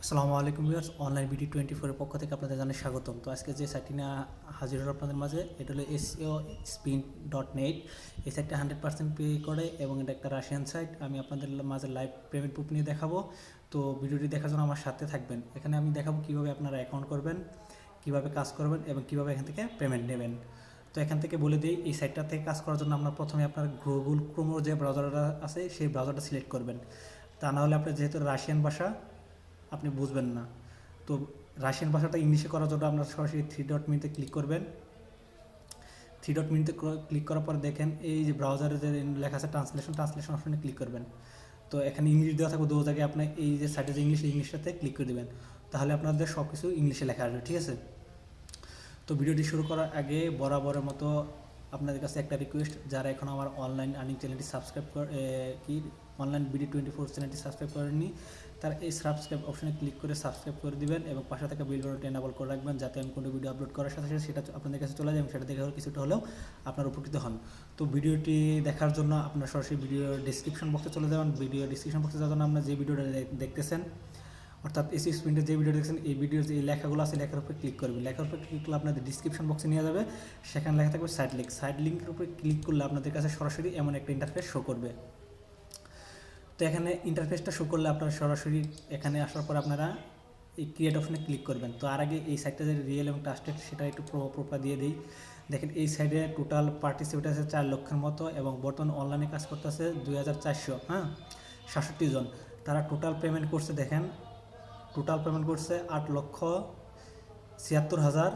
আসসালামু আলাইকুম viewers, online BD 24 এর পক্ষ থেকে আপনাদের জানাই স্বাগতম। তো আজকে যে সাইটটি নিয়ে হাজির হলো আপনাদের মাঝে, এটা হলো SEOspin.net। এই সাইটটা 100% পে করে এবং এটা একটা রাশিয়ান সাইট। আমি আপনাদের মাঝে লাইভ পেমেন্ট প্রুফ নিয়ে দেখাবো। তো ভিডিওটি দেখার জন্য আমার সাথে থাকবেন। এখানে আমি দেখাবো কীভাবে আপনারা অ্যাকাউন্ট করবেন, কীভাবে কাজ করবেন এবং কীভাবে এখান থেকে পেমেন্ট নেবেন। তো এখান থেকে বলে দিই, এই সাইটটা থেকে কাজ করার জন্য আপনার প্রথমে আপনার গুগল ক্রোমোর যে ব্রাউজারটা আছে সেই ব্রাউজারটা সিলেক্ট করবেন। তা না হলে আপনার যেহেতু রাশিয়ান ভাষা আপনি বুঝবেন না। তো রাশিয়ান ভাষাটা ইংলিশে করার জন্য আপনার সরাসরি থ্রি ডট মেনুতে ক্লিক করবেন। থ্রি ডট মেনুতে ক্লিক করার পর দেখেন এই যে ব্রাউজারে যে লেখা আছে ট্রান্সলেশন অপশনে ক্লিক করবেন। তো এখানে ইংলিশ দেওয়া থাকবে, দু জায়গায় আপনি এই যে সাইডে যে ইংলিশটাতে ক্লিক করে দেবেন, তাহলে আপনাদের সব কিছু ইংলিশে লেখা আসবে, ঠিক আছে। তো ভিডিওটি শুরু করার আগে বরাবরের মতো আপনাদের কাছে একটা রিকোয়েস্ট, যারা এখন আমার অনলাইন আর্নিং চ্যানেলটি সাবস্ক্রাইব অনলাইন বিডি 24 চ্যানেলটি সাবস্ক্রাইব করেননি, তার এই সাবস্ক্রাইব অপশনে ক্লিক করে সাবস্ক্রাইব করে দিবেন এবং পাশে থাকা বেল বাটনটি এনাবল করে রাখবেন, যাতে আমি কোনো ভিডিও আপলোড করার সাথে সাথে সেটা আপনাদের কাছে চলে যায় এবং সেটা দেখে কিছুটা হলেও আপনারা উপকৃত হন। তো ভিডিওটি দেখার জন্য আপনারা সরাসরি ভিডিও ডিসক্রিপশন বক্সে চলে যাবেন। ভিডিও ডিসক্রিপশন বক্সে যাওয়ার জন্য আপনারা যে ভিডিওটা দেখতেছেন, অর্থাৎ SEOspin-এর যে ভিডিও দেখছেন, এই ভিডিওর যে লেখাগুলো আছে লেখার উপরে ক্লিক করবেন। লেখার উপরে ক্লিক করলে আপনাদের ডিসক্রিপশন বক্সে নিয়ে যাবে, সেখানে লেখা থাকবে সাইড লিঙ্কের উপরে ক্লিক করলে আপনাদের কাছে সরাসরি এমন একটা ইন্টারফেস শো করবে। তো এখানে ইন্টারফেসটা শো করলে আপনারা সরাসরি এখানে আসার পর আপনারা এই ক্রিয়েট অপশনে ক্লিক করবেন। তো আর আগে এই সাইটটা যে রিয়েল এবং ট্রাস্টেড সেটা একটু প্রপার দিয়ে দিই। দেখেন এই সাইডে টোটাল পার্টিসিপেট আছে 4 লক্ষের মতো এবং বর্তমানে অনলাইনে কাজ করতেছে 2400, 67 জন। তারা টোটাল পেমেন্ট করছে, দেখেন টোটাল পেমেন্ট করছে $8,76,000,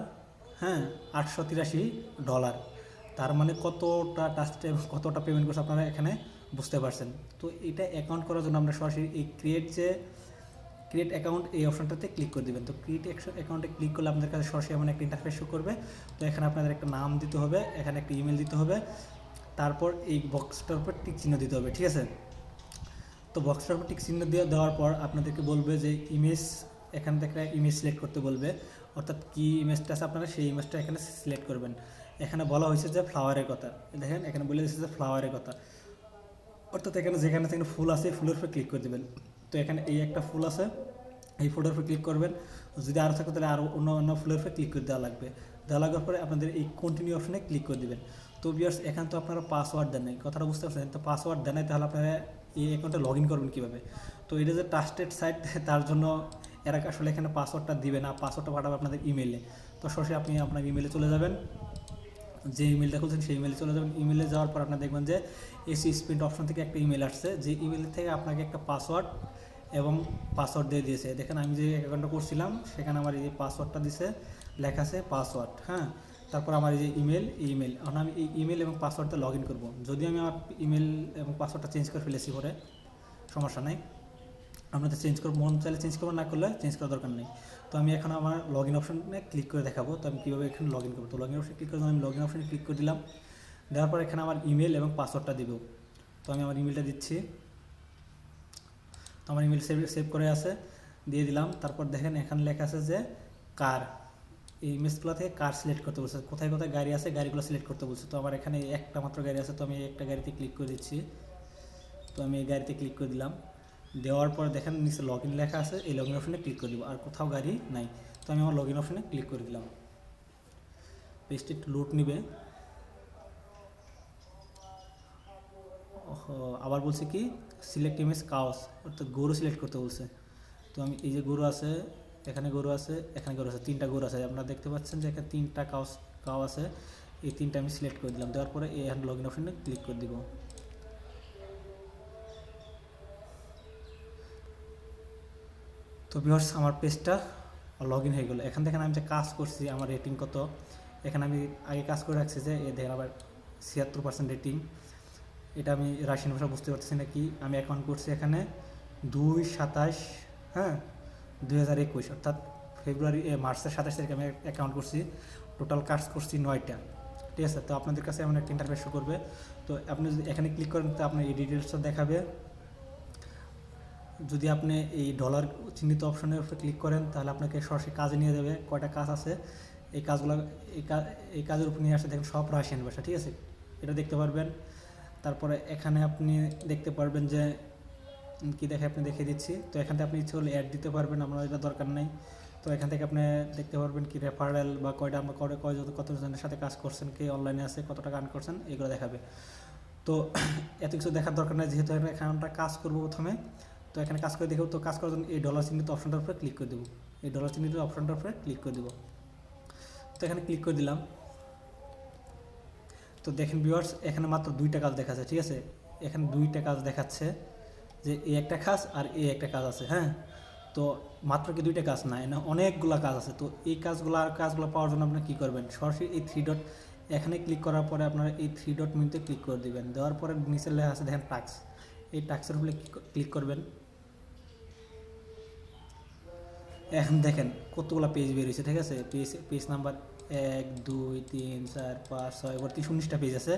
883। তার মানে কতটা টাস্টে কতটা পেমেন্ট করছে আপনারা এখানে বুঝতে পারছেন। তো এটা অ্যাকাউন্ট করার জন্য আমরা সরাসরি এই ক্রিয়েট অ্যাকাউন্ট এই অপশনটাতে ক্লিক করে দেবেন। তো ক্রিয়েট অ্যাকাউন্টে ক্লিক করলে আপনাদের কাছে সরাসরি এমন একটা ইন্টারফেস শো করবে। তো এখানে আপনাদের একটা নাম দিতে হবে, এখানে একটা ইমেল দিতে হবে, তারপর এই বক্সটার উপর টিক চিহ্ন দিতে হবে, ঠিক আছে। তো বক্সটার উপর টিক চিহ্ন দেওয়ার পর আপনাদেরকে বলবে যে ইমেজ, এখান থেকে ইমেজ সিলেক্ট করতে বলবে, অর্থাৎ কী ইমেজটা আছে আপনারা সেই ইমেজটা এখানে সিলেক্ট করবেন। এখানে বলা হয়েছে যে ফ্লাওয়ারের কথা, দেখেন এখানে বলে দিচ্ছে যে ফ্লাওয়ারের কথা, অর্থাৎ এখানে যেখানে থেকে ফুল আছে ফুলের উপর ক্লিক করে দেবেন। তো এখানে এই একটা ফুল আছে, এই ফুলের উপর ক্লিক করবেন। যদি আরও থাকে তাহলে আরও অন্য ফুলের উপর ক্লিক করে দেওয়া লাগবে। দেওয়া লাগার পরে আপনাদের এই কন্টিনিউ অপশনে ক্লিক করে দেবেন। তো ভিউয়ার্স, এখানে তো আপনারা পাসওয়ার্ড দেন নাই, কথাটা বুঝতে পারছেন। তো পাসওয়ার্ড দেন নাই, তাহলে আপনারা এই অ্যাকাউন্টে লগ ইন করবেন কীভাবে? তো এটা যে ট্রাস্টেড সাইট, তার জন্য এরা আসলে এখানে পাসওয়ার্ডটা দিবে না, পাসওয়ার্ডটা পাঠাবে আপনাদের ইমেলে। তো সরাসরি আপনি আপনার ইমেলে চলে যাবেন, যে ইমেলটা খুলছেন সেই ইমেলে চলে যাবেন। ইমেলে যাওয়ার পর আপনার দেখবেন যে SEOspin অপশন থেকে একটা ইমেল আসছে, যে ইমেল থেকে আপনাকে একটা পাসওয়ার্ড এবং পাসওয়ার্ড দিয়ে দিয়েছে। দেখেন আমি যে অ্যাকাউন্টটা করছিলাম সেখানে আমার এই যে পাসওয়ার্ডটা দিছে, লেখা আছে পাসওয়ার্ড, তারপর আমার এই যে ইমেল। এখন আমি এই ইমেল এবং পাসওয়ার্ডটা লগ ইন করবো। যদি আমি আমার ইমেল এবং পাসওয়ার্ডটা চেঞ্জ করে ফেলেছি পরে, সমস্যা নেই, আপনাদের চেঞ্জ করবো, মন চাইলে চেঞ্জ করবো, না করলে চেঞ্জ করার দরকার নেই। তো আমি এখন আমার লগ ইন অপশনে ক্লিক করে দেখাবো তো আমি কীভাবে এখানে লগ ইন করবো। তো লগ ইন অপশনে ক্লিক করে আমি লগ ইন অপশনে ক্লিক করে দিলাম। দেওয়ার পর এখানে আমার ইমেল এবং পাসওয়ার্ডটা দিব। তো আমি আমার ইমেলটা দিচ্ছি। তো আমার ইমেল সেভ করে আছে, দিয়ে দিলাম। তারপর দেখেন এখানে লেখা আছে যে কার, এই ইমেজগুলো থেকে কার সিলেক্ট করতে বলছে, কোথায় কোথায় গাড়ি আছে গাড়িগুলো সিলেক্ট করতে বলছে। তো আমার এখানে একটা মাত্র গাড়ি আছে, তো আমি একটা গাড়িতে ক্লিক করে দিচ্ছি। তো আমি এই গাড়িতে ক্লিক করে দিলাম। দেওয়ার পর দেখেন নিচে লগ ইন লেখা আছে, এই লগ ইন অপশনে ক্লিক করে দিব। আর কোথাও গাড়ি নাই, তো আমি আমার লগ ইন অপশনে ক্লিক করে দিলাম। পেজটি একটু লুট নিবে। আবার বলছে কি সিলেক্ট ইমেজ কাউস, অর্থাৎ গরু সিলেক্ট করতে বলছে। তো আমি এই যে গরু আছে, এখানে গরু আছে, এখানে গরু আছে, 3টা গরু আছে। আপনারা দেখতে পাচ্ছেন যে এখানে 3টা কাউ আছে, এই 3টা আমি সিলেক্ট করে দিলাম। দেওয়ার পরে এই লগ ইন অপশনে ক্লিক করে দিব। তো ভিউয়ার্স, আমার পেজটা লগ ইন হয়ে গেলো। এখান থেকে আমি যে কাজ করছি আমার রেটিং কত, এখানে আমি আগে কাজ করে রাখছি যে দেখেন আবার 76% রেটিং। এটা আমি রাশিয়ান ভাষা বুঝতে পারতেছি না কি। আমি অ্যাকাউন্ট করছি এখানে 2/27, 2021, অর্থাৎ মার্চের 27 তারিখে আমি অ্যাকাউন্ট করছি। টোটাল কাজ করছি 9টা, ঠিক আছে। তো আপনাদের কাছে এমন একটা ইন্টারফেস শো করবে। তো আপনি যদি এখানে ক্লিক করেন তো আপনার এই ডিটেলসটা দেখাবে। যদি আপনি এই ডলার চিহ্নিত অপশনের উপরে ক্লিক করেন তাহলে আপনাকে সরাসরি কাজে নিয়ে যাবে, কয়টা কাজ আছে এই কাজগুলো, এই কাজের উপর নিয়ে আসে। দেখেন সব রাশিয়ান ভাষা, ঠিক আছে, এটা দেখতে পারবেন। তারপরে এখানে আপনি দেখতে পারবেন যে কী দেখে আপনি দেখিয়ে দিচ্ছি। তো এখান থেকে আপনি ইচ্ছে হলে অ্যাড দিতে পারবেন, আমার এটা দরকার নেই। তো এখান থেকে আপনি দেখতে পারবেন কি রেফারেল বা কয়টা আমরা কতজনের সাথে কাজ করছেন, কে অনলাইনে আছে, কত টাকা আর্ন করছেন, এগুলো দেখাবে। তো এত কিছু দেখার দরকার নেই, যেহেতু এখানে আমরা কাজ করবো প্রথমে। তো এখানে কাজ করে দেখব, তো কাজ করার জন্য এই ডলার চিহ্নিত অপশনটার উপরে ক্লিক করে দেবো, এই ডলার চিহ্নিত অপশনটার উপরে ক্লিক করে দেবো। তো এখানে ক্লিক করে দিলাম। তো দেখেন ভিউয়ার্স, এখানে মাত্র 2টা কাজ দেখাচ্ছে, ঠিক আছে। এখানে 2টা কাজ দেখাচ্ছে, যে এই একটা কাজ আর এই একটা কাজ আছে, হ্যাঁ। তো মাত্র কি 2টা কাজ না, এখানে অনেকগুলো কাজ আছে। তো এই কাজগুলো পাওয়ার জন্য আপনি কী করবেন, সরাসরি এই 3 ডট এখানে ক্লিক করার পরে আপনারা এই 3 ডট মেনুতে ক্লিক করে দেবেন। দেওয়ার পরে নিচের লেখা আছে দেখেন টাস্ক, এই টাস্কের উপরে ক্লিক করবেন। এখন দেখেন কতগুলো পেজ বের হয়েছে, ঠিক আছে। পেজ নাম্বার 1 2 3 4 5 6 এবার 19টা পেজ আছে,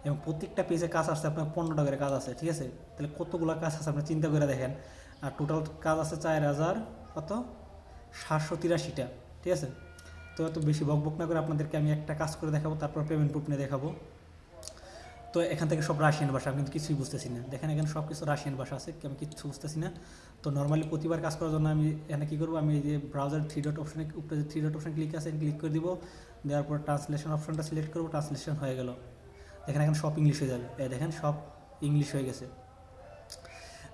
এবং প্রত্যেকটা পেজে কাজ আসছে আপনার 15টা করে কাজ আছে, ঠিক আছে। তাহলে কতগুলো কাজ আছে আপনি চিন্তা করে দেখেন। আর টোটাল কাজ আছে 4783টা, ঠিক আছে। তো এত বেশি বকবক না করে আপনাদেরকে আমি একটা কাজ করে দেখাবো, তারপর পেমেন্ট প্রুফ নিয়ে দেখাবো। তো এখান থেকে সব রাশিয়ান ভাষা, আমি কিন্তু কিছুই বুঝতেছি না। দেখেন এখানে সব কিছু রাশিয়ান ভাষা আছে, আমি কিচ্ছু বুঝতেছি না। তো নর্মালি প্রতিবার কাজ করার জন্য আমি এখানে কী করবো, আমি এই যে ব্রাউজার 3 ডট অপশানে উপরে যে 3 ডট অপশান ক্লিক আছে, ক্লিক করে দিব। দেওয়ার পর ট্রান্সলেশন অপশানটা সিলেক্ট করবো, ট্রান্সলেশন হয়ে গেল। দেখেন এখন সব ইংলিশ হয়ে যাবে, দেখেন সব ইংলিশ হয়ে গেছে।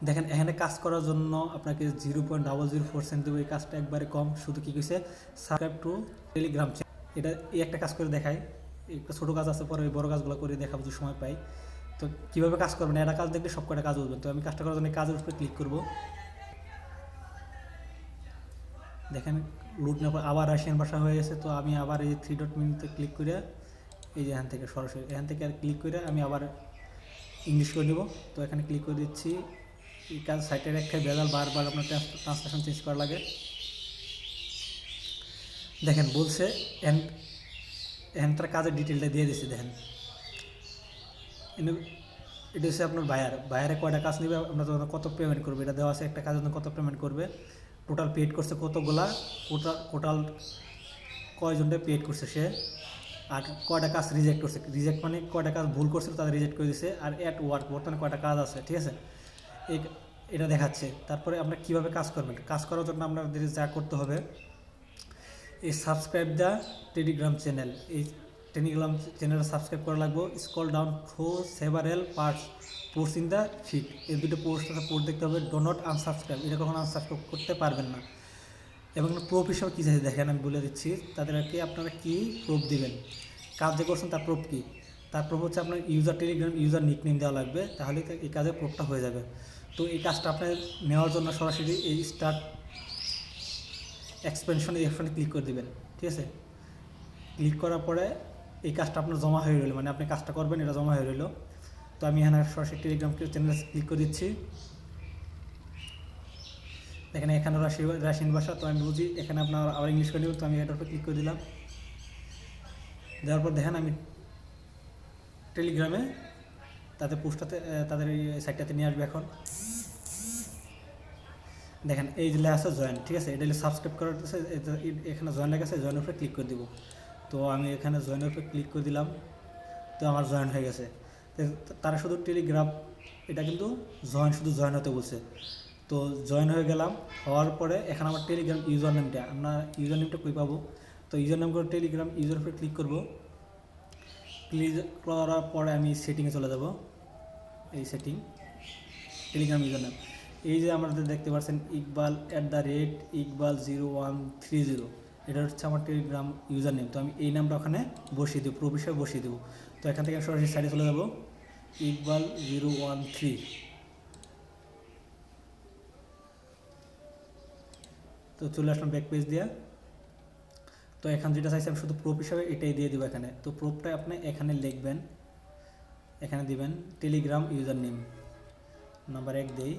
দেখেন এখানে কাজ করার জন্য আপনাকে 0.004 দেবো, এই কাজটা একবারে কম। শুধু কী কইছে, সাবস্ক্রাইব টু টেলিগ্রাম চ্যানেল, এটা এই একটা কাজ করে দেখাই। একটা ছোটো কাজ আছে, পরে ওই বড়ো কাজগুলো করে দেখাবো যদি সময় পাই। তো কীভাবে কাজ করবেন, একটা কাজ দেখলে সব কটা কাজ বুঝবেন। তো আমি কাজটা করার জন্য কাজের উপরে ক্লিক করব। দেখেন লুট নেওয়ার পর আবার রাশিয়ান ভাষা হয়ে গেছে। তো আমি আবার এই 3 ডট মেনুতে ক্লিক করে এই যে এখান থেকে সরাসরি এখান থেকে আর ক্লিক করে আমি আবার ইংলিশ করে নেব। তো এখানে ক্লিক করে দিচ্ছি। এই কাজ সাইটের একটা বেজাল, বারবার আপনার ট্রান্সলেশন চেঞ্জ করা লাগে। দেখেন বলছে এখানটার কাজের ডিটেলটা দিয়ে দিচ্ছি। দেখেন এটা হচ্ছে আপনার বায়ারে কয়টা কাজ নেবে, আপনার কত পেমেন্ট করবে, এটা দেওয়া আছে। একটা কাজের জন্য কত পেমেন্ট করবে, টোটাল পেড করছে কতগুলা, টোটাল কয়জনটা পেড করছে সে, আর কয়টা কাজ রিজেক্ট করছে। রিজেক্ট মানে কয়টা কাজ ভুল করছে তাদের রিজেক্ট করে দিচ্ছে। আর অ্যাট ওয়ার্ক বর্তমানে কয়টা কাজ আছে, ঠিক আছে, এটা দেখাচ্ছে। তারপরে আমরা কীভাবে কাজ করবেন, কাজ করার জন্য আপনাদের যা করতে হবে, এই সাবস্ক্রাইব দ্য টেলিগ্রাম চ্যানেল, এই টেলিগ্রাম চ্যানেলটা সাবস্ক্রাইব করা লাগবে। Scroll down through several parts post in the feed, এই দুটো পোস্ট দেখতে হবে। ডো নট আনসাবস্ক্রাইব, এটা কখনো আনসাবস্ক্রাইব করতে পারবেন না। এবং প্রুফ হিসাবে কী চাইছে দেখেন, আমি বলে দিচ্ছি তাদেরকে আপনারা কী প্রুফ দেবেন। কাজ যে করছেন তার প্রুফ কী, তার প্রুফ হচ্ছে আপনার টেলিগ্রাম ইউজার নিকনেম দেওয়া লাগবে, তাহলে এই কাজের প্রুফটা হয়ে যাবে। তো এই কাজটা আপনার নেওয়ার জন্য সরাসরি এই স্টার্ট এক্সপেনশন এই অপশনে ক্লিক করে দেবেন, ঠিক আছে। ক্লিক করার পরে এই কাজটা আপনার জমা হয়ে রইল, মানে আপনি কাজটা করবেন এটা জমা হয়ে রইল। তো আমি এখানে সরাসরি টেলিগ্রাম চ্যানেলে ক্লিক করে দিচ্ছি। এখানে রাশিয়ান ভাষা, তো আমি বুঝি এখানে আপনার আবার ইংলিশ করে নেব। তো আমি এটার উপর ক্লিক করে দিলাম। দেওয়ার পর দেখেন আমি টেলিগ্রামে তাদের পোস্টটাতে তাদের এই সাইটটাতে নিয়ে আসবে। এখন দেখেন এই যে লেখা আছে জয়েন, ঠিক আছে, এটা সাবস্ক্রাইব করার এখানে জয়েন লেখা আছে, জয়েনের উপরে ক্লিক করে দিব। তো আমি এখানে জয়েনের উপরে ক্লিক করে দিলাম। তো আমার জয়েন হয়ে গেছে। তারা শুধু টেলিগ্রাম এটা কিন্তু শুধু জয়েন হতে বলছে। তো জয়েন হয়ে গেলাম, হওয়ার পরে এখানে আমার টেলিগ্রাম ইউজার নেমটা, আমরা ইউজার নেমটা কই পাবো। তো ইউজার নেম করে টেলিগ্রাম ইউজার উপরে ক্লিক করব। ক্লিক করার পরে আমি সেটিংয়ে চলে যাব। এই সেটিং টেলিগ্রাম ইউজার নেম, এই যে আমাদের দেখতে পাচ্ছেন iqbal@iqbal0130, এটা হচ্ছে আমার টেলিগ্রাম ইউজার নেম। তো আমি এই নামটা ওখানে বসিয়ে দেবো, প্রো বিষয়ে বসিয়ে দেবো। তো এখান থেকে সরাসরি সাইডে চলে যাব, iqbal013। তো চলে আসলাম ব্যাক পেজ দিয়ে। তো এখান যেটা চাইছি আমি শুধু প্রুফ হিসাবে এটাই দিয়ে দেবো এখানে। তো প্রুফটা আপনি এখানে লিখবেন, এখানে দিবেন টেলিগ্রাম ইউজার নেম নাম্বার 1 দিই।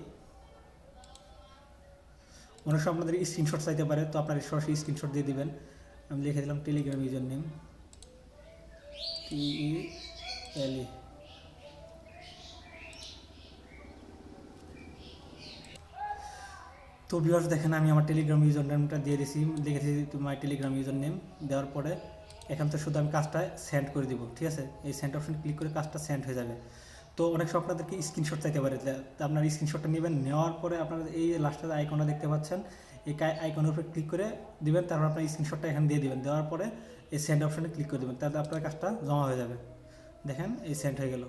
অনেক সময় আপনাদের স্ক্রিনশট চাইতে পারে, তো আপনার সরাসরি স্ক্রিনশট দিয়ে দিবেন। আমি লিখে দিলাম টেলিগ্রাম ইউজার নেম TELE। তো ভিউয়ার্স দেখেন আমি আমার টেলিগ্রাম ইউজার নেমটা দিয়ে দিয়েছি, লিখেছি মাই টেলিগ্রাম ইউজার নেম। দেওয়ার পরে এখান থেকে শুধু আমি কাজটা সেন্ড করে দিব, ঠিক আছে। এই সেন্ড অপশন ক্লিক করে কাজটা সেন্ড হয়ে যাবে। তো অনেক সময় আপনাদেরকে স্ক্রিনশট চাইতে পারে, তো আপনার স্ক্রিনশটটা নেবেন, নেওয়ার পরে আপনারা এই লাস্টের আইকনটা দেখতে পাচ্ছেন, এই আইকনের উপরে ক্লিক করে দিবেন, তারপর আপনার স্ক্রিনশটটা এখানে দিয়ে দিবেন, দেওয়ার পরে এই সেন্ড অপশানে ক্লিক করে দেবেন, তাহলে আপনার কাজটা জমা হয়ে যাবে। দেখেন এই সেন্ড হয়ে গেল।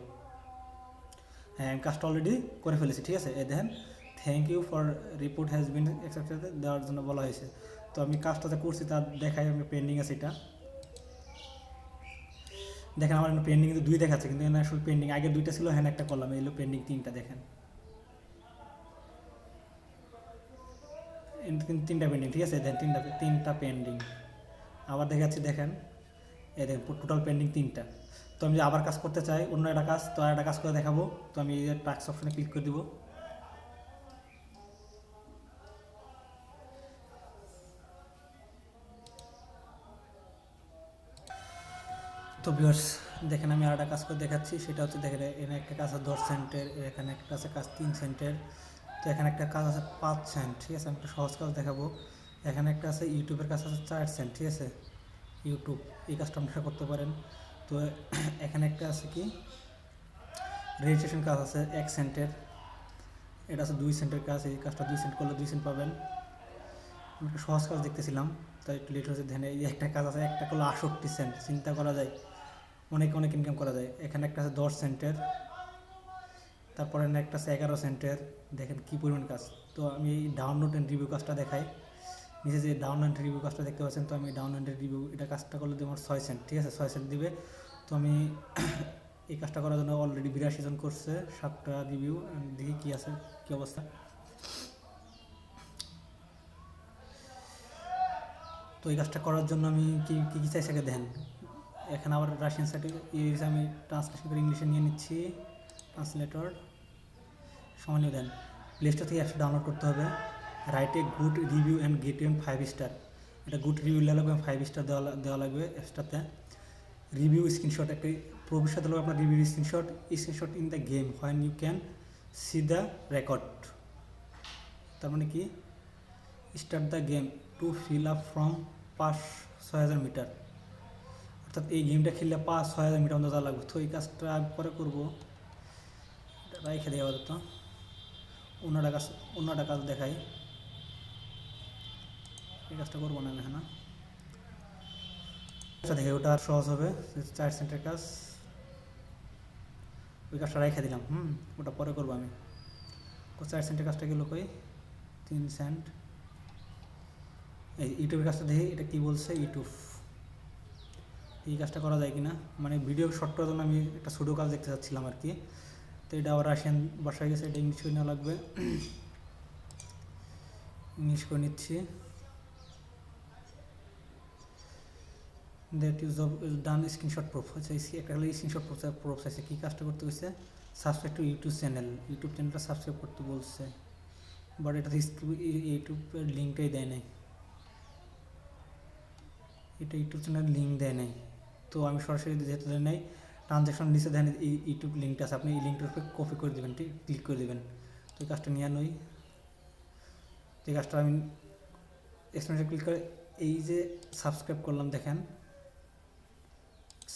হ্যাঁ, আমি কাজটা অলরেডি করে ফেলেছি, ঠিক আছে। এই দেখেন thank you for report has been accepted দেওয়ার জন্য বলা হয়েছে। তো আমি কাজটাতে করছি, তার দেখাই আমি পেন্ডিং আছে এটা। দেখেন আমার পেন্ডিং কিন্তু 2 দেখাচ্ছে, কিন্তু এখানে আসলে পেন্ডিং আগে 2টা ছিল, হ্যাঁ একটা করলাম, এলো পেন্ডিং 3টা। দেখেন কিন্তু 3টা পেন্ডিং, ঠিক আছে। দেখেন 3টা পেন্ডিং আবার দেখাচ্ছি। দেখেন এই দেখেন টোটাল পেন্ডিং 3টা। তো আমি যদি আবার কাজ করতে চাই, অন্য একটা কাজ, তো আর একটা কাজ করে দেখাবো। তো আমি এই টাস্ক অপশনে ক্লিক করে দিব। তো ভিউয়ার্স দেখেন আমি আর একটা কাজ করে দেখাচ্ছি, সেটা হচ্ছে দেখেন এখানে একটা কাজ আছে 10 সেন্টের, এখানে একটা আছে কাজ 3 সেন্টের, তো এখানে একটা কাজ আছে 5 সেন্ট, ঠিক আছে। আমি একটা সহজ কাজ দেখাবো। এখানে একটা আছে ইউটিউবের কাজ আছে 4 সেন্ট, ঠিক আছে। ইউটিউব এই কাজটা আপনারা করতে পারেন। তো এখানে একটা আছে কি রেজিস্ট্রেশন কাজ আছে 1 সেন্টের, এটা আছে 2 সেন্টের কাজ, এই কাজটা 2 সেন্ট করলে 2 সেন্ট পাবেন। আমি একটা সহজ কাজ দেখতেছিলাম, তাই একটু লেট হয়েছে। ধ্যানে এই একটা কাজ আছে, একটা করলে 68 সেন্ট, চিন্তা করা যায় অনেক অনেক ইনকাম করা যায়। এখানে একটা আছে 10 সেন্টের, তারপরে একটা আছে 11 সেন্টের। দেখেন কী পরিমাণ কাজ। তো আমি এই ডাউনলোড অ্যান্ড রিভিউ কাজটা দেখাই। নিচে যে ডাউনলোড অ্যান্ড রিভিউ কাজটা দেখতে পাচ্ছেন, তো আমি ডাউনলোড অ্যান্ড রিভিউ এটা কাজটা করলে আমার 6 সেন্ট, ঠিক আছে। 6 সেন্ট দিবে। তো আমি এই কাজটা করার জন্য অলরেডি 82 জন করছে, 7টা রিভিউ। দেখি কী আছে, কী অবস্থা। তো এই কাজটা করার জন্য আমি কী কী চাইছে আগে দেখেন। এখানে আবার রাশিয়ান সাইটে আমি ট্রান্সলেশন করে ইংলিশে নিয়ে নিচ্ছি, ট্রান্সলেটর সমানীয় দেন। প্লে স্টোর থেকে অ্যাপসটা ডাউনলোড করতে হবে। Write a good review and get an 5 star, এটা গুড রিভিউ লাগবে, 5 স্টার দেওয়া লাগবে অ্যাপসটাতে। রিভিউ স্ক্রিনশট একটা ভবিষ্যৎ হলো আপনার review screenshot in the game when you can see the record. তার মানে কি, start the game to fill up from 5-6 হাজার মিটার, অর্থাৎ এই গেমটা খেললে 5-6 হাজার মিটার অন্তত লাগবে। তো এই কাজটা আমি পরে করবো, এটা রেখে দেওয়া যেত। অন্যটা কাজ দেখাই, এই কাজটা করবো না আমি। হ্যাঁ, আচ্ছা দেখে ওটা আর সহজ হবে, 4 সেন্টের কাজ, ওই কাজটা রেখে দিলাম। ওটা পরে করবো আমি। 4 সেন্টের কাজটা গেলো কই, 3 সেন্ট। এই ইউটিউবের কাজটা দেখি, এটা কী বলছে ইউটিউব, এই কাজটা করা যায় কিনা। মানে ভিডিও শর্ট করার জন্য আমি একটা ছোটো কাজ দেখতে চাচ্ছিলাম আর কি। তো এটা আবার রাশিয়ান ভাষায় গেছে, এটা ইংলিশ করে নেওয়া লাগবে, ইংলিশ করে নিচ্ছি। That use of done screenshot proof, আচ্ছা একটা হলো স্ক্রিনশট প্রুফ আছে। কী কাজটা করতে হয়েছে, সাবস্ক্রাইব টু ইউটিউব চ্যানেলটা সাবস্ক্রাইব করতে বলছে, বাট এটা ইউটিউবের লিঙ্কটাই দেয় নাই, এটা ইউটিউব চ্যানেলের লিঙ্ক দেয় নাই। তো আমি সরাসরি যেহেতু দেয় নাই, ট্রানজ্যাকশন নিচে দেন এই ইউটিউব লিঙ্কটা আছে, আপনি এই লিঙ্কটার উপরে কপি করে দেবেন, ঠিক ক্লিক করে দেবেন। তো এই কাজটা নিয়ে নই, এই কাজটা আমি এক্সপেরিয়েন্সে ক্লিক করে এই যে সাবস্ক্রাইব করলাম, দেখেন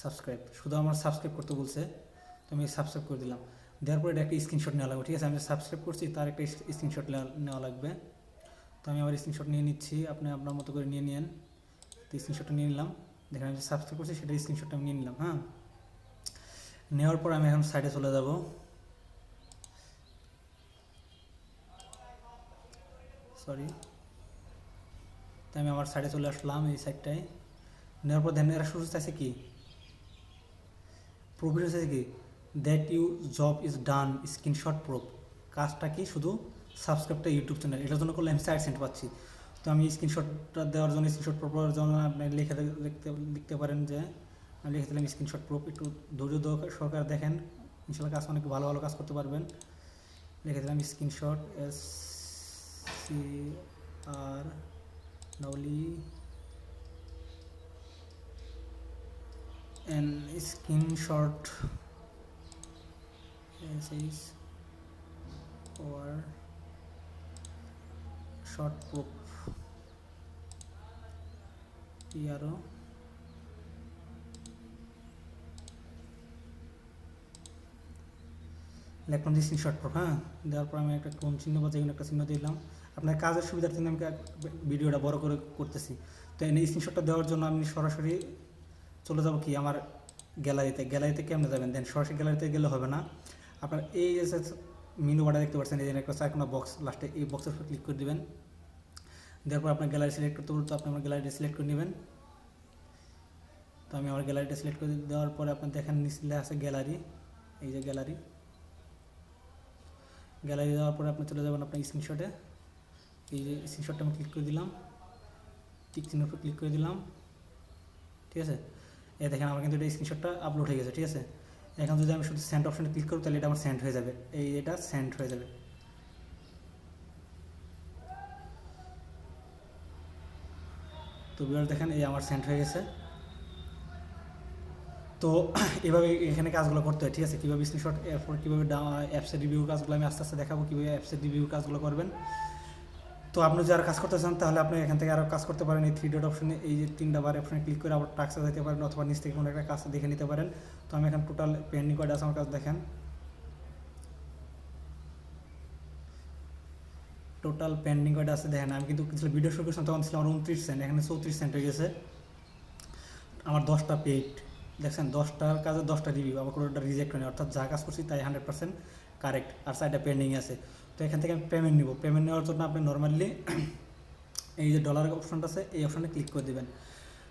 সাবস্ক্রাইব, শুধু আমার সাবস্ক্রাইব করতে বলছে, তো আমি সাবস্ক্রাইব করে দিলাম। দেওয়ার পরে এটা একটা স্ক্রিনশট নেওয়া লাগবে, ঠিক আছে। আমি সাবস্ক্রাইব করছি, তার একটা স্ক্রিনশট নেওয়া লাগবে। তো আমি আবার স্ক্রিনশট নিয়ে নিচ্ছি, আপনি আপনার মতো করে নিয়ে নিন। তো স্ক্রিনশটটা নিয়ে নিলাম, দেখেন আমি সাবস্ক্রাইব করছি, সেটা স্ক্রিনশটটা আমি নিয়ে নিলাম। হ্যাঁ, নেওয়ার পর আমি এখন সাইডে চলে যাব। সরি, তাই আমি আমার সাইডে চলে আসলাম, এই সাইডটায়। নেওয়ার পর দেখেন এরা শুরু চাইছে কি, প্রুফের চাইছে কি, that you job is done screenshot proof. কাজটা কি, শুধু সাবস্ক্রাইবটা ইউটিউব চ্যানেল, এটার জন্য করলে আমি 4 সেন্ট পাচ্ছি। তো আমি স্ক্রিনশটটা দেওয়ার জন্য, স্ক্রিনশট প্রুফ দেওয়ার জন্য আপনি লিখতে পারেন যে আমি লিখে দিলাম স্ক্রিনশট প্রুফ। একটু ধৈর্য সহকারে দেখেন, ইনশাল্লাহ কাজ অনেক ভালো ভালো কাজ করতে পারবেন। লিখে দিলাম screenshot, SCREEN screenshot is or short proof PRO লিখলাম যে স্ক্রিনশট প্রুফ, হ্যাঁ। দেওয়ার পর আমি একটা কোন চিহ্ন বা যে কোনো একটা চিহ্ন দিলাম। আপনার কাজের সুবিধার জন্য আমি ভিডিওটা বড় করে করতেছি। তো এই স্ক্রিনশটটা দেওয়ার জন্য আমি সরাসরি চলে যাব কি আমার গ্যালারিতে কেমনে যাবেন, দেন সরাসরি গ্যালারিতে গেলে হবে না। আপনার এই যে মেনু বারটা দেখতে পাচ্ছেন, এই যে একটা চারকোনা বক্স, লাস্টে এই বক্সের উপর ক্লিক করে দেবেন। দেওয়ার পর আপনার গ্যালারি সিলেক্ট করতে বলতে আপনি আমার গ্যালারিটা সিলেক্ট করে নেবেন। তো আমি আমার গ্যালারিটা সিলেক্ট করে দেওয়ার পরে আপনার দেখেন নিচে আছে গ্যালারি, এই যে গ্যালারি দেওয়ার পরে আপনি চলে যাবেন আপনার স্ক্রিনশটে। এই যে স্ক্রিনশটটা আমি ক্লিক করে দিলাম, টিক চিহ্নের উপর ক্লিক করে দিলাম, ঠিক আছে। এই দেখেন আমার কিন্তু এটা স্ক্রিনশটটা আপলোড হয়ে গেছে, ঠিক আছে। এখন যদি আমি শুধু সেন্ড অপশানে ক্লিক করি তাহলে এটা আমার সেন্ড হয়ে যাবে, এটা সেন্ড হয়ে যাবে। তো ভিউয়ার্স দেখেন এই আমার সেন্ড হয়ে গেছে। তো এভাবে এখানে কাজগুলো করতে হয়, ঠিক আছে। কীভাবে স্ক্রিনশট, এরপর কীভাবে অ্যাপসের রিভিউ কাজগুলো আমি আস্তে আস্তে দেখাবো, কীভাবে অ্যাপসের রিভিউ কাজগুলো করবেন। তো আপনি যারা কাজ করতে চান তাহলে আপনি এখান থেকে আরও কাজ করতে পারেন। এই 3 ডট অপশনে, এই যে 3টা বার অপশনে ক্লিক করে আবার টাস্কে যেতে পারেন, অথবা নিচ থেকে কোনো একটা কাজ দেখে নিতে পারেন। তো আমি এখন টোটাল পেন্ডিং কয়টা আছে আমার কাজ দেখেন, টোটাল পেন্ডিং কয়টা আছে দেখেন। আমি কিন্তু কিছু ভিডিও শুরু করছিলাম তখন ছিল আমার 29 সেন্ট, এখানে 34 সেন্ট হয়ে গেছে। আমার 10টা পেইড দেখছেন, 10টার কাজে 10টা রিভিউ, আবার কোনোটা রিজেক্ট হয়নি, অর্থাৎ যা কাজ করছি তাই 100% কারেক্ট, আর 4টা পেন্ডিং আছে। তো এখান থেকে আমি পেমেন্ট নিব। পেমেন্ট নেওয়ার জন্য আপনি নর্মালি এই যে ডলার অপশনটা আছে এই অপশানে ক্লিক করে দেবেন।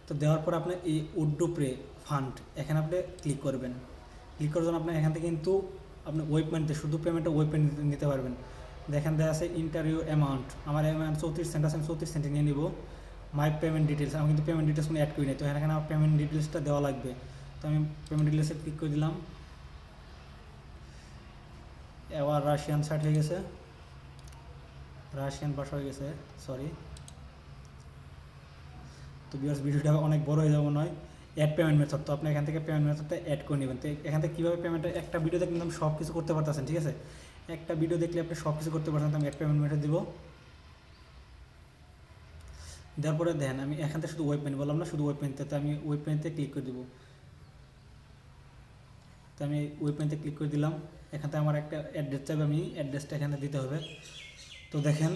তো দেওয়ার পর আপনি এই উড্ডু পে ফান্ড এখানে আপনি ক্লিক করবেন। ক্লিক করার জন্য আপনি এখান থেকে কিন্তু আপনি ওয়েব পেমেন্টে শুধু পেমেন্টটা ওয়েব পেমেন্ট নিতে পারবেন। দেখেন দেওয়া আছে ইন্টারভিউ অ্যামাউন্ট, আমার অ্যামাউন্ট 34 সেন্ট আছে, আমি 34 সেন্টে নিয়ে নিব। মাই পেমেন্ট ডিটেলস, আমি কিন্তু পেমেন্ট ডিটেলস কোনো অ্যাড করি নাই, তো এখানে আমার পেমেন্ট ডিটেলসটা দেওয়া লাগবে। তো আমি পেমেন্ট ডিটেলসে ক্লিক করে দিলাম। এবার রাশিয়ান সাইট হয়ে গেছে, রাশিয়ান ভাষা হয়ে গেছে, সরি। তো ভিউয়ার্স ভিডিওটা অনেক বড় হয়ে যাবে নয়। অ্যাড পেমেন্ট মেথড, তো আপনি এখান থেকে পেমেন্ট মেথডটা অ্যাড করে নেবেন। তো এখান থেকে কীভাবে পেমেন্টটা, একটা ভিডিওতে কিন্তু আমি সব কিছু করতে পারতেছেন, ঠিক আছে। একটা ভিডিও দেখলে আপনি সব কিছু করতে পারছেন। তো আমি অ্যাড পেমেন্ট মেথড দিব। দেওয়ার পরে দেখেন আমি এখান থেকে শুধু ওয়েব পেমেন্ট বললাম না, শুধু ওয়েব পেমেন্টে, তো আমি ওয়েব পেমেন্টে ক্লিক করে দিব। তো আমি ওয়েব পেমেন্টে ক্লিক করে দিলাম। এখান থেকে আমার একটা অ্যাড্রেস চাইবে, আমি অ্যাড্রেসটা এখানে দিতে হবে। তো দেখেন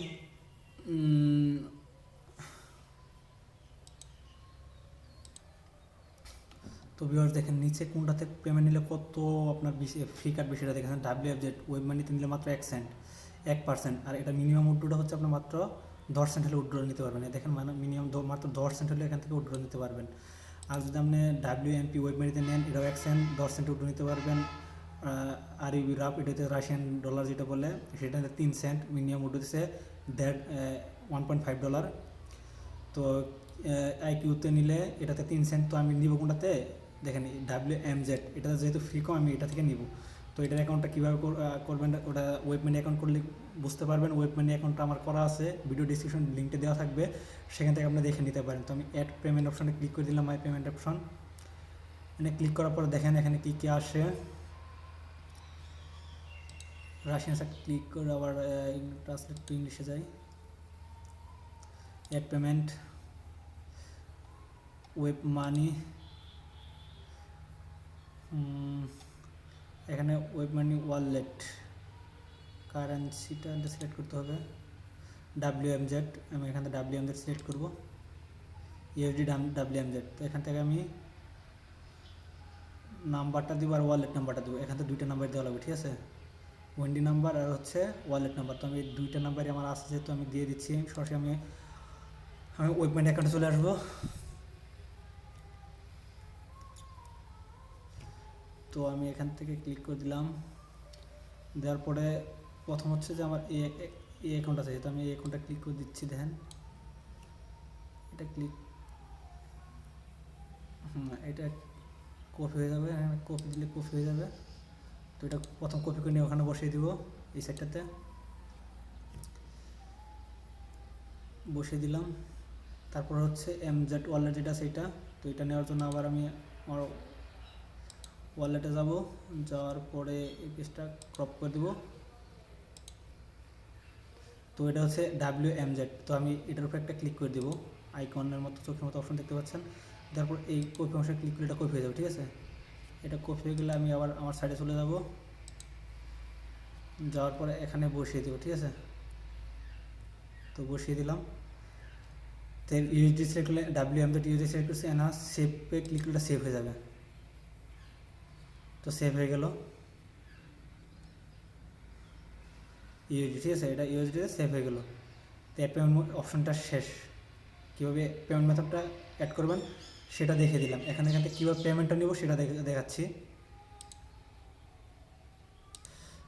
তো ভিউয়ার্স দেখেন নিচে কোনটাতে পেমেন্ট নিলে কত আপনার বেশি ফ্রি কাট বেশিটা দেখেন, WFZ ওয়েব মানিতে নিলে মাত্র 1 সেন্ট, 1%। আর এটা মিনিমাম উইথড্রটা হচ্ছে আপনার মাত্র 10 সেন্ট হলে উইথড্র নিতে পারবেন। দেখেন মানে মিনিমাম মাত্র 10 সেন্ট হলে এখান থেকে উইথড্র নিতে পারবেন। আর যদি আপনি WMP ওয়েব মানিতে নেন এটাও 1 সেন্ট, 10 সেন্ট উইথড্র নিতে পারবেন। আর ইউ রাফ, এটা হচ্ছে রাশিয়ান ডলার যেটা বলে, সেটা 3 সেন্ট, মিনিমাম উইথড্র দিচ্ছে $1.5। তো IQ-তে নিলে এটাতে 3 সেন্ট, তো আমি নিব কোনটাতে দেখেন WMZ, এটা যেহেতু ফ্রি কম আমি এটা থেকে নিব। তো এটার অ্যাকাউন্টটা কীভাবে করবেন, ওটা ওয়েব মানি অ্যাকাউন্ট করলে বুঝতে পারবেন। ওয়েব মানি অ্যাকাউন্টটা আমার করা আছে, ভিডিও ডিসক্রিপশন লিঙ্কটা দেওয়া থাকবে, সেখান থেকে আপনি দেখে নিতে পারেন। তো আমি অ্যাড পেমেন্ট অপশানে ক্লিক করে দিলাম, মাই পেমেন্ট অপশন। এখানে ক্লিক করার পর দেখেন এখানে কী কী আসে। রাশিয়ান সাইট ক্লিক করে আবার ট্রান্সলেট টু ইংলিশে যাই। অ্যাড পেমেন্ট, ওয়েব মানি, এখানে ওয়েব মানি ওয়ালেট, কারেন্সিটা সিলেক্ট করতে হবে WMZ, আমি এখান থেকে WMZ সিলেক্ট করব, USD WMZ। তো এখান থেকে আমি নাম্বারটা দিব আর ওয়ালেট নাম্বারটা দেবো, এখান থেকে 2টা নাম্বার দেওয়া লাগবে, ঠিক আছে। ওয়েন্ডি নাম্বার আর হচ্ছে ওয়ালেট নাম্বার। তো আমি 2টা নাম্বারই আমার আছে যেহেতু আমি দিয়ে দিচ্ছি। সরাসরি আমি ওয়েব মানি অ্যাকাউন্টে চলে আসবো। তো আমি এখান থেকে ক্লিক করে দিলাম। দেওয়ার পরে প্রথম হচ্ছে যে আমার এই অ্যাকাউন্ট আছে, যেহেতু আমি এই অ্যাকাউন্টটা ক্লিক করে দিচ্ছি। দেখেন এটা ক্লিক, এটা কপি হয়ে যাবে, কপি দিলে কপি হয়ে যাবে। তো এটা প্রথম কপি করে নিয়ে ওখানে বসিয়ে দিব, এই সাইডটাতে বসিয়ে দিলাম। তারপর হচ্ছে MZ ওয়ালেট যেটা সেইটা, তো এটা নেওয়ার জন্য আবার আমি আমার ওয়ালেটে যাব, যাওয়ার পরে এই পেজটা ক্রপ করে দেব। তো এটা হচ্ছে WMZ। তো আমি এটার উপর একটা ক্লিক করে দেবো, আইকনের মতো চোখের মতো অপশন দেখতে পাচ্ছেন। তারপর এই কপি অংশে ক্লিক করে এটা কপি হয়ে যাবে, ঠিক আছে। এটা কপি হয়ে গেলে আমি আবার আমার সাইডে চলে যাব। যাওয়ার পরে এখানে বসিয়ে দেবো, ঠিক আছে। তো বসিয়ে দিলাম। তো ইউএসডি সিলেক্ট করলে WM.USD সিলেক্ট করছি, না সেভে ক্লিক করলে সেভ হয়ে যাবে। তো সেভ হয়ে গেল ইউএসডি, ঠিক আছে, এটা ইউএসডিতে সেভ হয়ে গেলো। তো পেমেন্ট অপশনটা শেষ। কীভাবে পেমেন্ট মেথডটা অ্যাড করবেন সেটা দেখে দিলাম। এখান থেকে কীভাবে পেমেন্টটা নেব সেটা দেখাচ্ছি।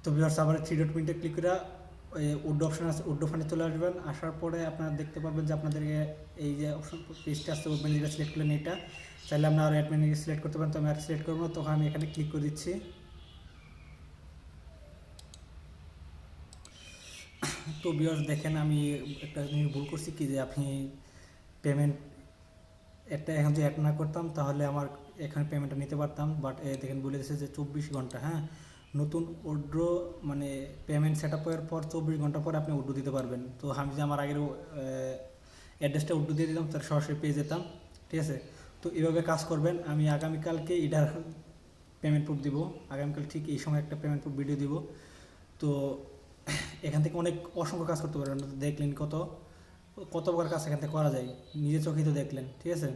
তো ভিউয়ার্স আবার 3 ডট মিনিটে ক্লিক করে উড অপশন আছে, উড ফান্ডে চলে আসবেন। আসার পরে আপনারা দেখতে পারবেন যে আপনাদেরকে এই যে অপশন পেজটা আছে, উড ম্যানেজার সিলেক্ট করলেন। এটা চাইলে আপনারা আর অ্যাড ম্যানেজার সিলেক্ট করতে পারেন, তো আমি আর সিলেক্ট করবো না। তখন আমি এখানে ক্লিক করে দিচ্ছি। তো ভিউয়ার্স দেখেন আমি একটা জিনিস ভুল করছি কি, যে আপনি পেমেন্ট একটা এখন যদি অ্যাড না করতাম তাহলে আমার এখানে পেমেন্টটা নিতে পারতাম, বাট দেখেন বলে দিয়েছে যে 24 ঘন্টা, হ্যাঁ, নতুন উইথড্র মানে পেমেন্ট সেট আপের পর 24 ঘন্টা পর আপনি উইথড্র দিতে পারবেন। তো আমি যে আমার আগের অ্যাড্রেসটা উইথড্র দিয়ে দিতাম, তার সরাসরি পেয়ে যেতাম, ঠিক আছে। তো এইভাবে কাজ করবেন। আমি আগামীকালকে এটার পেমেন্ট প্রুফ দিব, আগামীকাল ঠিক এই সময় একটা পেমেন্ট প্রুফ ভিডিও দিব। তো এখান থেকে অনেক অসংখ্য কাজ করতে পারবেন। দেখলেন কত কত প্রকার কাজ এখান থেকে করা যায়, নিজে চোখেই তো দেখলেন, ঠিক আছে।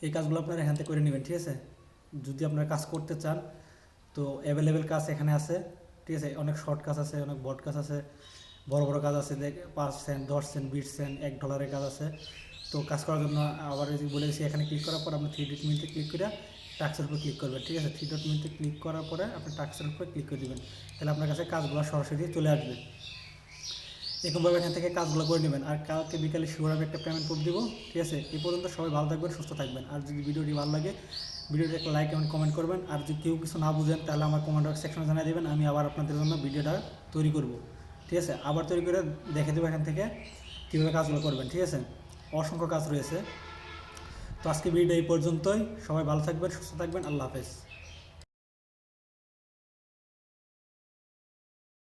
এই কাজগুলো আপনারা এখান থেকে করে নেবেন, ঠিক আছে। যদি আপনারা কাজ করতে চান তো অ্যাভেলেবেল কাজ এখানে আছে, ঠিক আছে। অনেক শর্ট কাজ আছে, অনেক বড় কাজ আছে, বড় বড় কাজ আছে, 5 সেন্ট 10 সেন্ট 20 সেন্ট $1 কাজ আছে। তো কাজ করার জন্য আবার যদি বলে দিচ্ছি, এখানে ক্লিক করার পর আপনি 3 ডট মিনিটে ক্লিক করে টাস্কের উপর ক্লিক করবেন, ঠিক আছে। 3 ডট মিনিটে ক্লিক করার পরে আপনি টাস্কের উপর ক্লিক করে দেবেন, তাহলে আপনার কাছে কাজগুলো সরাসরি চলে আসবে। এরকমভাবে এখান থেকে কাজগুলো করে নেবেন। আর কালকে বিকালে শিওর আমি একটা পেমেন্ট প্রুফ দিব, ঠিক আছে। এই পর্যন্ত সবাই ভালো থাকবেন, সুস্থ থাকবেন। আর যদি ভিডিওটি ভালো লাগে ভিডিওটি একটা লাইক এবং কমেন্ট করবেন। আর যদি কেউ কিছু না বুঝেন তাহলে আমার কমেন্ট সেকশনে জানিয়ে দেবেন, আমি আবার আপনাদের জন্য ভিডিওটা তৈরি করব, ঠিক আছে। আবার তৈরি করে দেখে দেবো এখান থেকে কীভাবে কাজগুলো করবেন, ঠিক আছে। অসংখ্য কাজ রয়েছে। তো আজকে ভিডিওটা এই পর্যন্তই। সবাই ভালো থাকবেন, সুস্থ থাকবেন। আল্লাহ হাফেজ।